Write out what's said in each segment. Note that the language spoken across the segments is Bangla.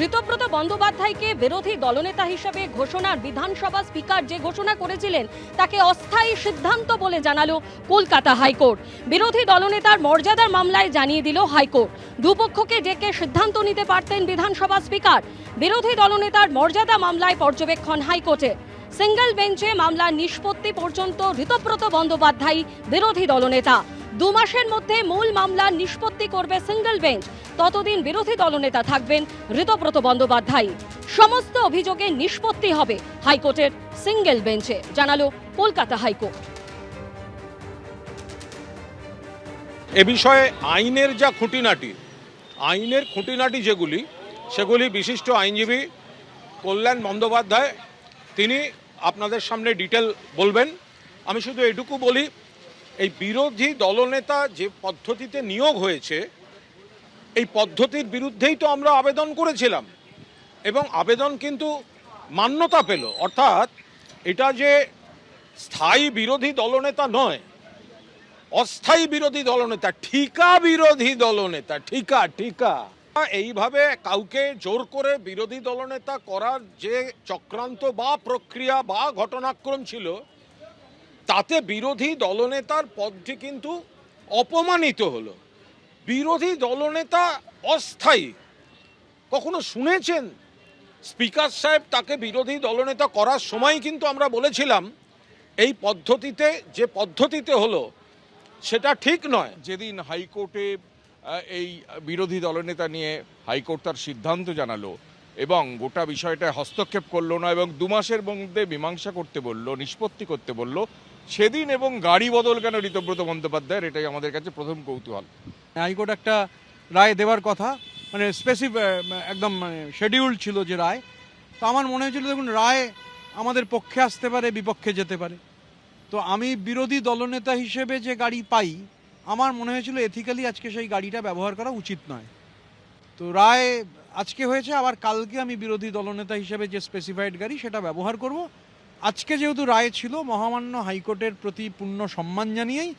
ঋতব্রত বন্দ্যোপাধ্যায়কে বিরোধী দলনেতা হিসেবে ঘোষণার বিধানসভা স্পিকার যে ঘোষণা করেছিলেন তাকে অস্থায়ী সিদ্ধান্ত বলে জানালো কলকাতা হাইকোর্ট। বিরোধী দলনেতার মর্যাদার মামলায় জানিয়ে দিল হাইকোর্ট। দুপক্ষকে ডেকে সিদ্ধান্ত নিতে পারতেন বিধানসভা স্পিকার। বিরোধী দলনেতার মর্যাদা মামলায় পর্যবেক্ষণ হাইকোর্টের। সিঙ্গেল বেঞ্চে মামলার নিষ্পত্তি পর্যন্ত ঋতব্রত বন্দ্যোপাধ্যায় বিরোধী দলনেতা। 2 মাসের মধ্যে মূল মামলার নিষ্পত্তি করবে সিঙ্গেল বেঞ্চ। ততদিন বিরোধী দলনেতা থাকবেন ঋতব্রত বন্দ্যোপাধ্যায়। সমস্ত অভিযোগের নিষ্পত্তি হবে হাইকোর্টের সিঙ্গেল বেঞ্চে, জানালো কলকাতা হাইকোর্ট। এ বিষয়ে আইনের যা খুঁটিনাটি সেগুলি বিশিষ্ট আইনজীবী কল্যাণ বন্দ্যোপাধ্যায় তিনি আপনাদের সামনে ডিটেল বলবেন। আমি শুধু এটুকু বলি, এই বিরোধী দলনেতা যে পদ্ধতিতে নিয়োগ হয়েছে এই পদ্ধতির বিরুদ্ধেই তো আমরা আবেদন করেছিলাম এবং আবেদন কিন্তু মান্যতা পেল। অর্থাৎ এটা যে স্থায়ী বিরোধী দলনেতা নয়, অস্থায়ী বিরোধী দলনেতা, ঠিকা বিরোধী দলনেতা, ঠিকা এইভাবে কাউকে জোর করে বিরোধী দলনেতা করার যে চক্রান্ত বা প্রক্রিয়া বা ঘটনাক্রম ছিল তাতে বিরোধী দলনেতার পদটি কিন্তু অপমানিত হলো। বিরোধী দলনেতা অস্থায়ী, কখনো শুনেছেন? স্পিকার সাহেব তাকে বিরোধী দলনেতা করার সময় কিন্তু আমরা বলেছিলাম এই পদ্ধতিতে যে পদ্ধতিতে হলো সেটা ঠিক নয়। যেদিন হাইকোর্টে এই বিরোধী দলনেতা নিয়ে হাইকোর্ট তার সিদ্ধান্ত জানালো এবং গোটা বিষয়টা হস্তক্ষেপ করলো না এবং 2 মাসের মধ্যে মীমাংসা করতে বললো, নিষ্পত্তি করতে বললো, সেদিন এবং গাড়ি বদল কেন ঋতব্রত বন্দ্যোপাধ্যায়ের, এটাই আমাদের কাছে প্রথম কৌতূহল। হাইকোর্ট একটা রায় দেওয়ার কথা, মানে একদম শিডিউল ছিল যে রায়। তো আমার মনে হয়েছিল দেখুন রায় আমাদের পক্ষে আসতে পারে, বিপক্ষে যেতে পারে। তো আমি বিরোধী দলনেতা হিসেবে যে গাড়ি পাই, আমার মনে হয়েছিল এথিক্যালি আজকে সেই গাড়িটা ব্যবহার করা উচিত নয়। তো রায় আজকে হয়েছে, আবার কালকে আমি বিরোধী দলনেতা হিসেবে যে স্পেসিফাইড গাড়ি সেটা ব্যবহার করব। আজকে যেহেতু রায় ছিল, মহামান্য হাইকোর্টের প্রতি পূর্ণ সম্মান জানিয়েই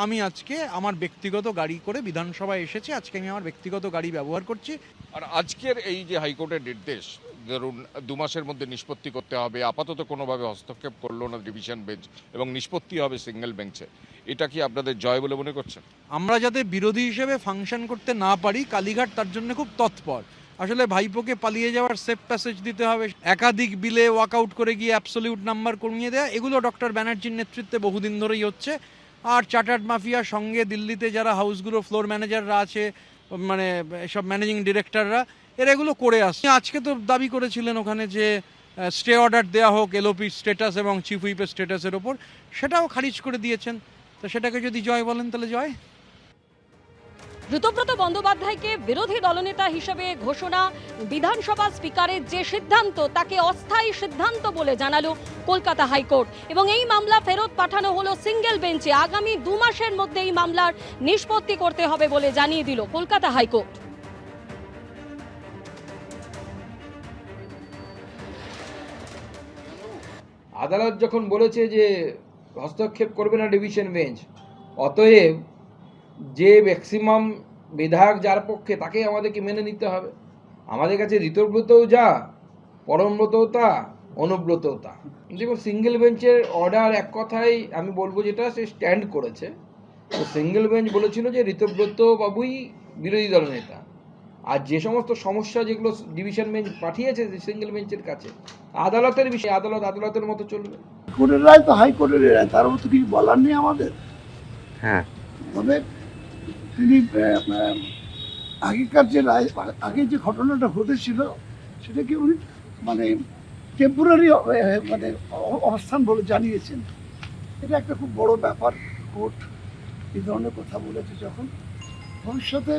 আমি আজকে আমার ব্যক্তিগত গাড়ি করে বিধানসভায় এসেছি। আজকে আমি আমার ব্যক্তিগত গাড়ি ব্যবহার করছি। আর আজকের এই যে হাইকোর্টের নির্দেশ, ধরুন 2 মাসের মধ্যে নিষ্পত্তি করতে হবে, আপাতত কোনোভাবে হস্তক্ষেপ করলো না ডিভিশন বেঞ্চ এবং নিষ্পত্তি হবে সিঙ্গেল বেঞ্চে, এটা কি আপনাদের জয় বলে মনে করছেন? আমরা যাতে বিরোধী হিসেবে ফাংশন করতে না পারি, কালীঘাট তার জন্য খুব তৎপর। আসলে ভাইপোকে পালিয়ে যাওয়ার সেফ প্যাসেজ দিতে হবে, একাধিক বিলে ওয়াকআউট করে গিয়ে অ্যাবসলিউট নাম্বার কমিয়ে দেওয়া, এগুলো ডক্টর ব্যানার্জির নেতৃত্বে বহুদিন ধরেই হচ্ছে। আর চার্টার্ড মাফিয়ার সঙ্গে দিল্লিতে যারা হাউসগুলো ফ্লোর ম্যানেজাররা আছে, মানে সব ম্যানেজিং ডিরেক্টররা, এরা এগুলো করে আসছে। আজকে তো দাবি করেছিলেন ওখানে যে স্টে অর্ডার দেওয়া হোক এলওপি স্ট্যাটাস এবং চিফ হুইপের স্ট্যাটাসের ওপর, সেটাও খারিজ করে দিয়েছেন। তো সেটাকে যদি জয় বলেন তাহলে জয়। ঋতব্রত বন্দ্যোপাধ্যায়কে বিরোধী দলনেতা হিসেবে ঘোষণা, বিধানসভা স্পিকারের যে সিদ্ধান্ত তাকে অস্থায়ী সিদ্ধান্ত বলে জানালো কলকাতা হাইকোর্ট এবং এই মামলা ফেরত পাঠানো হলো সিঙ্গেল বেঞ্চে। আগামী 2 মাসের মধ্যে এই মামলার নিষ্পত্তি করতে হবে বলে জানিয়ে দিল কলকাতা হাইকোর্ট। আদালত যখন বলেছে যে হস্তক্ষেপ করবে না ডিভিশন বেঞ্চ, অতএব যে ম্যাক্সিমাম বিধায়ক যার পক্ষে তাকেই আমাদেরকে মেনে নিতে হবে। আমাদের কাছে ঋতব্রতও যা, পরমব্রতও তা, অনুব্রতও তা। দেখুন সিঙ্গেল বেঞ্চের অর্ডার এক কথাই আমি বলবো যেটা সে স্ট্যান্ড করেছে। তো সিঙ্গেল বেঞ্চ বলেছিল যে ঋতব্রত বাবুই বিরোধী দলনেতা, আর যে সমস্ত সমস্যা যেগুলো ডিভিশন বেঞ্চ পাঠিয়েছে সিঙ্গেল বেঞ্চের কাছে, আদালতের বিষয়, আদালতের মতো চলবে। কোর্টের রায় তো হাইকোর্টের রায়, তার মতো কিছু বলার নেই আমাদের। হ্যাঁ, আমাদের তিনি আগেকার যে রায়, আগে যে ঘটনাটা ঘটেছিল সেটাকে উনি মানে টেম্পোরারি মানে অবস্থান বলে জানিয়েছেন। এটা একটা খুব বড় ব্যাপার। কোর্ট এই ধরনের কথা বলেছে যখন, ভবিষ্যতে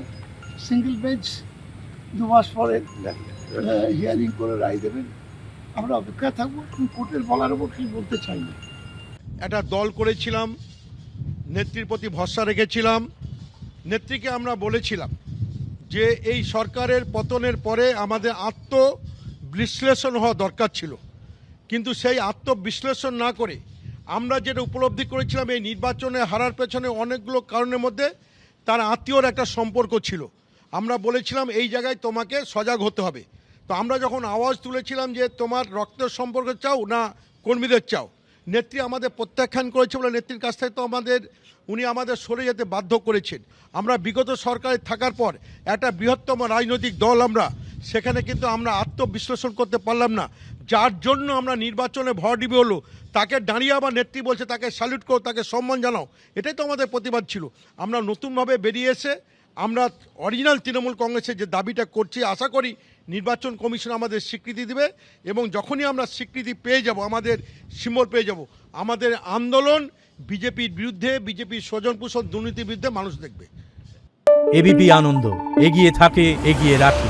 সিঙ্গেল বেঞ্চ 2 মাস পরে হিয়ারিং করে রায় দেবেন। আমরা অপেক্ষায় থাকবো। কোর্টের বলার উপর কি বলতে চাই না। একটা দল করেছিলাম, নেত্রীর প্রতি ভরসা রেখেছিলাম। নেত্রীকে আমরা বলেছিলাম যে এই সরকারের পতনের পরে আমাদের আত্মবিশ্লেষণ হওয়া দরকার ছিল, কিন্তু সেই আত্মবিশ্লেষণ না করে আমরা যেটা উপলব্ধি করেছিলাম এই নির্বাচনে হারার পেছনে অনেকগুলো কারণের মধ্যে তার আত্মীয়র একটা সম্পর্ক ছিল। আমরা বলেছিলাম এই জায়গায় তোমাকে সজাগ হতে হবে। তো আমরা যখন আওয়াজ তুলেছিলাম যে তোমার রক্তের সম্পর্ক চাও না কর্মীদের চাও, নেত্রী আমাদের প্রত্যাখ্যান করেছে বলে নেত্রীর কাছ থেকে তো উনি আমাদের সরে যেতে বাধ্য করেছেন। আমরা বিগত সরকারে থাকার পর একটা বৃহত্তম রাজনৈতিক দল আমরা, সেখানে কিন্তু আমরা আত্মবিশ্লেষণ করতে পারলাম না, যার জন্য আমরা নির্বাচনে ভর দিবে হলো তাকে দাঁড়িয়ে আবার নেত্রী বলছে তাকে স্যালুট করো, তাকে সম্মান জানাও। এটাই তো আমাদের প্রতিবাদ ছিল। আমরা নতুনভাবে বেরিয়ে এসে আমরা অরিজিনাল তৃণমূল কংগ্রেসের যে দাবিটা করছি, আশা করি নির্বাচন কমিশন আমাদের স্বীকৃতি দেবে এবং যখনই আমরা স্বীকৃতি পেয়ে যাব, আমাদের সিম্বল পেয়ে যাব, আমাদের আন্দোলন বিজেপির বিরুদ্ধে, বিজেপির স্বজনপোষণ দুর্নীতির বিরুদ্ধে মানুষ দেখবে। এবিপি আনন্দ, এগিয়ে থাকে, এগিয়ে রাখে।